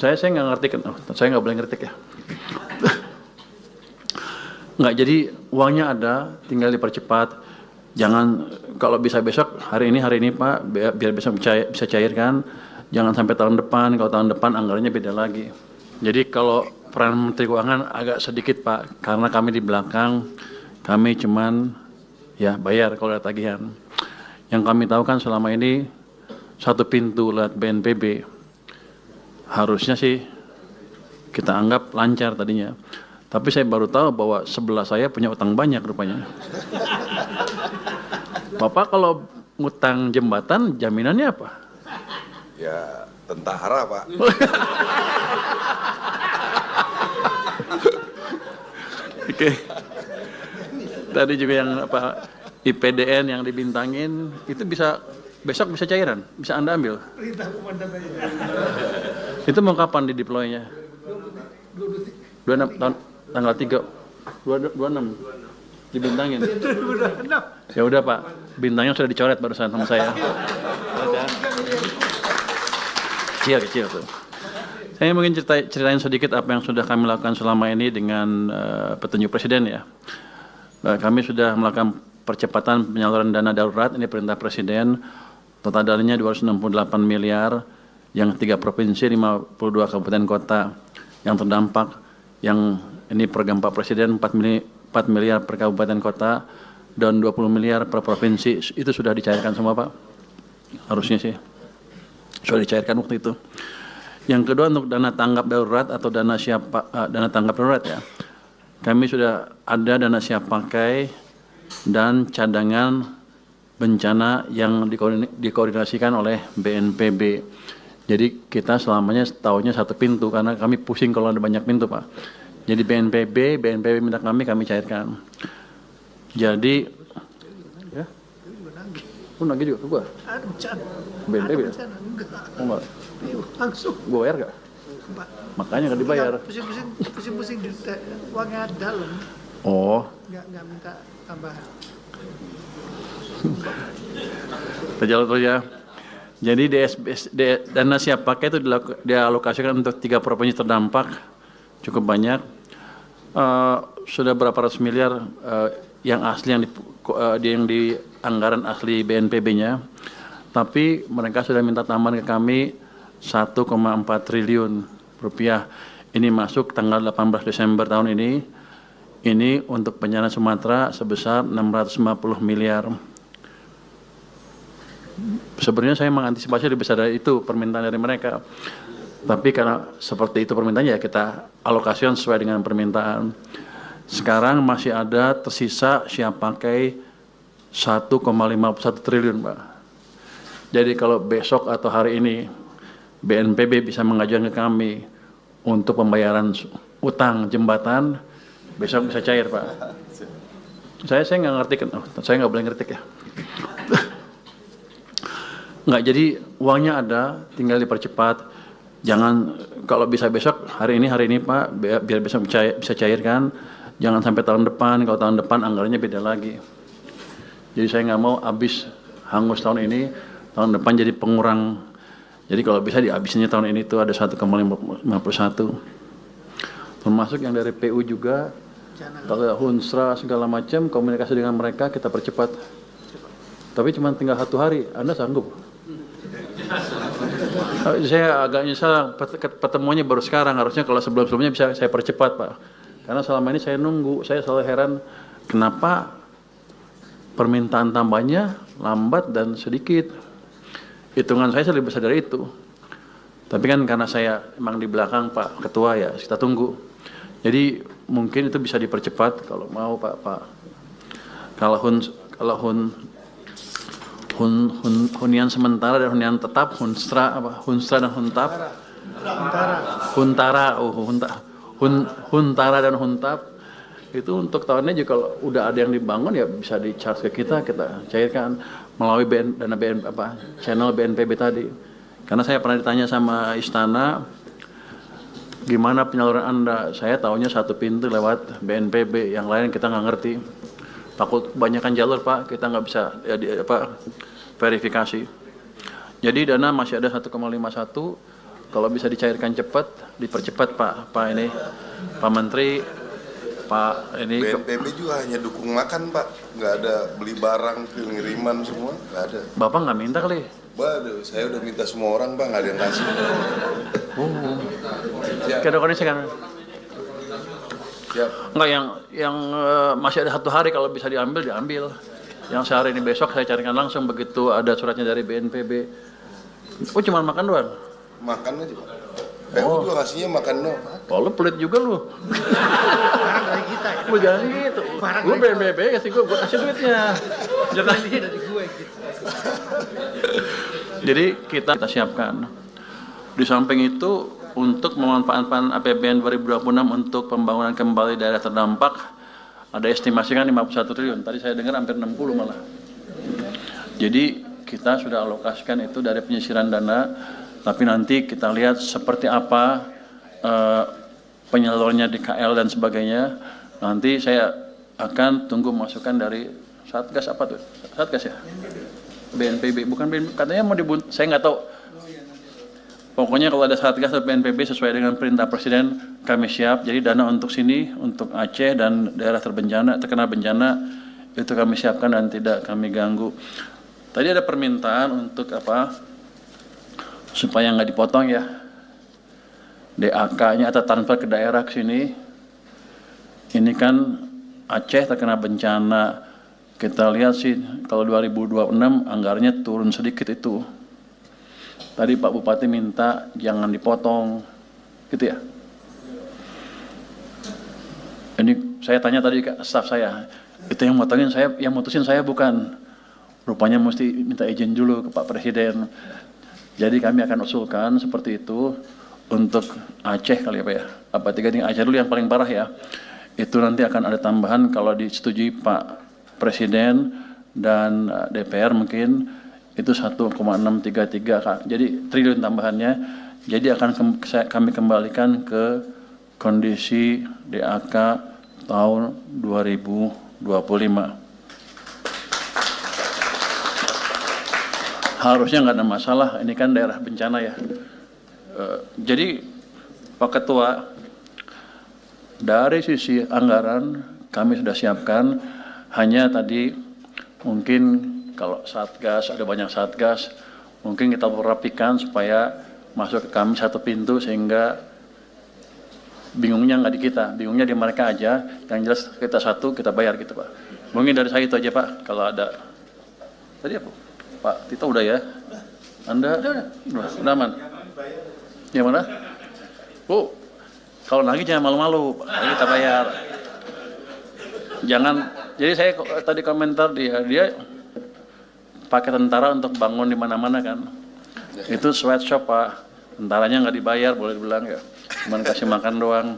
Saya nggak ngerti kan, saya nggak boleh ngerti ya. Nggak, jadi uangnya ada, tinggal dipercepat. Jangan, kalau bisa besok, hari ini Pak, biar besok bisa cairkan. Jangan sampai tahun depan, kalau tahun depan anggarannya beda lagi. Jadi kalau peran Menteri Keuangan agak sedikit Pak, karena kami di belakang, kami cuman ya bayar kalau ada tagihan. Yang kami tahu kan selama ini satu pintu lewat BNPB, harusnya sih kita anggap lancar tadinya. Tapi saya baru tahu bahwa sebelah saya punya utang banyak rupanya. Bapak kalau ngutang jembatan jaminannya apa? Ya tentara Pak. Oke. Tadi juga yang apa IPDN yang dibintangin itu bisa besok bisa cairan, bisa Anda ambil. Itu mau kapan di deploy-nya? 26 tahun tanggal 3 26 dibintangin. Ya udah Pak, bintangnya sudah dicoret barusan sama saya. Kecil tuh. Saya mungkin ceritain sedikit apa yang sudah kami lakukan selama ini dengan petunjuk Presiden ya. Kami sudah melakukan percepatan penyaluran dana darurat, ini perintah Presiden. Total dananya 268 miliar, yang 3 provinsi, 52 kabupaten kota yang terdampak. Yang ini program Pak Presiden 4 miliar per kabupaten kota dan 20 miliar per provinsi. Itu sudah dicairkan semua Pak. Harusnya sih sudah dicairkan waktu itu. Yang kedua untuk dana tanggap darurat atau dana tanggap darurat ya. Kami sudah ada dana siap pakai dan cadangan bencana yang dikoordinasikan oleh BNPB. Jadi kita selamanya tahunya satu pintu karena kami pusing kalau ada banyak pintu Pak. Jadi BNPB minta kami cairkan. Jadi ya, nagih juga ke gua. BNPB ya? Enggak. Langsung. Gua bayar gak? Makanya nggak dibayar. Pusing-pusing di uangnya dalam. Oh. Nggak minta tambahan. Kita jalan terus ya. Jadi dana siap pakai itu dialokasikan untuk 3 provinsi terdampak, cukup banyak. Sudah berapa ratus miliar yang asli yang di anggaran asli BNPB-nya. Tapi mereka sudah minta tambahan ke kami 1,4 triliun rupiah. Ini masuk tanggal 18 Desember tahun ini. Ini untuk bencana Sumatera sebesar 650 miliar. Sebenarnya saya mengantisipasi lebih besar dari itu permintaan dari mereka. Tapi karena seperti itu permintaannya ya kita alokasikan sesuai dengan permintaan. Sekarang masih ada tersisa siap pakai 1,51 triliun Pak. Jadi kalau besok atau hari ini BNPB bisa mengajukan ke kami untuk pembayaran utang jembatan, besok bisa cair Pak. Saya nggak ngerti kan, saya nggak boleh ngerti ya. Nggak, jadi uangnya ada, tinggal dipercepat. Jangan, kalau bisa besok, hari ini Pak, biar besok bisa cairkan. Jangan sampai tahun depan, kalau tahun depan anggarannya beda lagi. Jadi saya nggak mau habis hangus tahun ini, tahun depan jadi pengurang. Jadi kalau bisa dihabisnya tahun ini itu ada 1,51. Termasuk yang dari PU juga, kalau Hunsra segala macam, komunikasi dengan mereka kita percepat. Tapi cuma tinggal 1 hari, Anda sanggup? Saya agak nyesal pertemuannya baru sekarang, harusnya kalau sebelum-sebelumnya bisa saya percepat Pak. Karena selama ini saya nunggu, saya selalu heran kenapa permintaan tambahnya lambat dan sedikit. Hitungan saya lebih besar dari itu. Tapi kan karena saya emang di belakang Pak Ketua ya, kita tunggu. Jadi mungkin itu bisa dipercepat kalau mau Pak. Kalau hunian sementara dan hunian tetap, Hunsra dan Huntap. Huntara dan Huntap itu untuk tahunnya juga kalau udah ada yang dibangun ya bisa di-charge ke kita cairkan melalui channel BNPB tadi. Karena saya pernah ditanya sama Istana, gimana penyaluran Anda? Saya tahunya satu pintu lewat BNPB, yang lain kita nggak ngerti. Takut kebanyakan jalur Pak, kita nggak bisa verifikasi. Jadi dana masih ada 1,51, kalau bisa dicairkan cepat, dipercepat Pak ini, Pak Menteri, Pak ini. BNPB juga hanya dukung makan Pak, nggak ada beli barang, pengiriman semua, nggak ada. Bapak nggak minta kali? Waduh, saya udah minta semua orang Pak, nggak ada yang kasih. Siap. Ada kondisi kan? Siap. Enggak, yang masih ada 1 hari kalau bisa diambil, diambil. Yang sehari ini besok saya carikan langsung begitu ada suratnya dari BNPB. Oh, cuma makan doang? Makan aja Pak. PU juga kasihnya makan doang. Oh, lu pelit juga lu. Barang dari kita ya. Lu jangan gitu. Lu BNPB kasih gue kasih duitnya. Jangan Ini dari gue gitu. Jadi kita siapkan. Di samping itu untuk memanfaatkan APBN 2026 untuk pembangunan kembali daerah terdampak ada estimasi kan 51 triliun. Tadi saya dengar hampir 60 malah. Jadi kita sudah alokasikan itu dari penyisiran dana, tapi nanti kita lihat seperti apa penyalurnya di KL dan sebagainya. Nanti saya akan tunggu masukan dari Satgas apa tuh? Satgas ya? BNPB, bukan BNPB, katanya mau saya nggak tahu. Pokoknya kalau ada Satgas atau BNPB sesuai dengan perintah Presiden, kami siap. Jadi dana untuk sini, untuk Aceh dan daerah terkena bencana, itu kami siapkan dan tidak kami ganggu. Tadi ada permintaan untuk apa? Supaya nggak dipotong ya. DAK-nya atau transfer ke daerah ke sini. Ini kan Aceh terkena bencana. Kita lihat sih kalau 2026 anggarannya turun sedikit itu. Tadi Pak Bupati minta jangan dipotong, gitu ya. Ini saya tanya tadi ke staf saya, itu yang motongin saya, yang mutusin saya bukan. Rupanya mesti minta izin dulu ke Pak Presiden. Jadi kami akan usulkan seperti itu untuk Aceh kali ya Pak ya. Apa 3 Aceh dulu yang paling parah ya. Itu nanti akan ada tambahan kalau disetujui Pak Presiden dan DPR mungkin itu 1,633 jadi triliun tambahannya. Jadi akan kami kembalikan ke kondisi DAK tahun 2025. Harusnya nggak ada masalah, ini kan daerah bencana ya. Jadi Pak Ketua, dari sisi anggaran kami sudah siapkan, hanya tadi mungkin kalau Satgas, ada banyak Satgas, mungkin kita rapikan supaya masuk ke kami satu pintu sehingga bingungnya nggak di kita, bingungnya di mereka aja, yang jelas kita satu, kita bayar gitu Pak. Mungkin dari saya itu aja Pak, kalau ada. Tadi apa? Pak Tito udah ya? Anda? Udah aman? Yang mana? Bu, kalau lagi jangan malu-malu, kita bayar. Jangan, jadi saya tadi komentar dia pakai tentara untuk bangun di mana-mana kan. Itu sweatshop Pak, tentaranya nggak dibayar boleh dibilang ya, cuman kasih makan doang.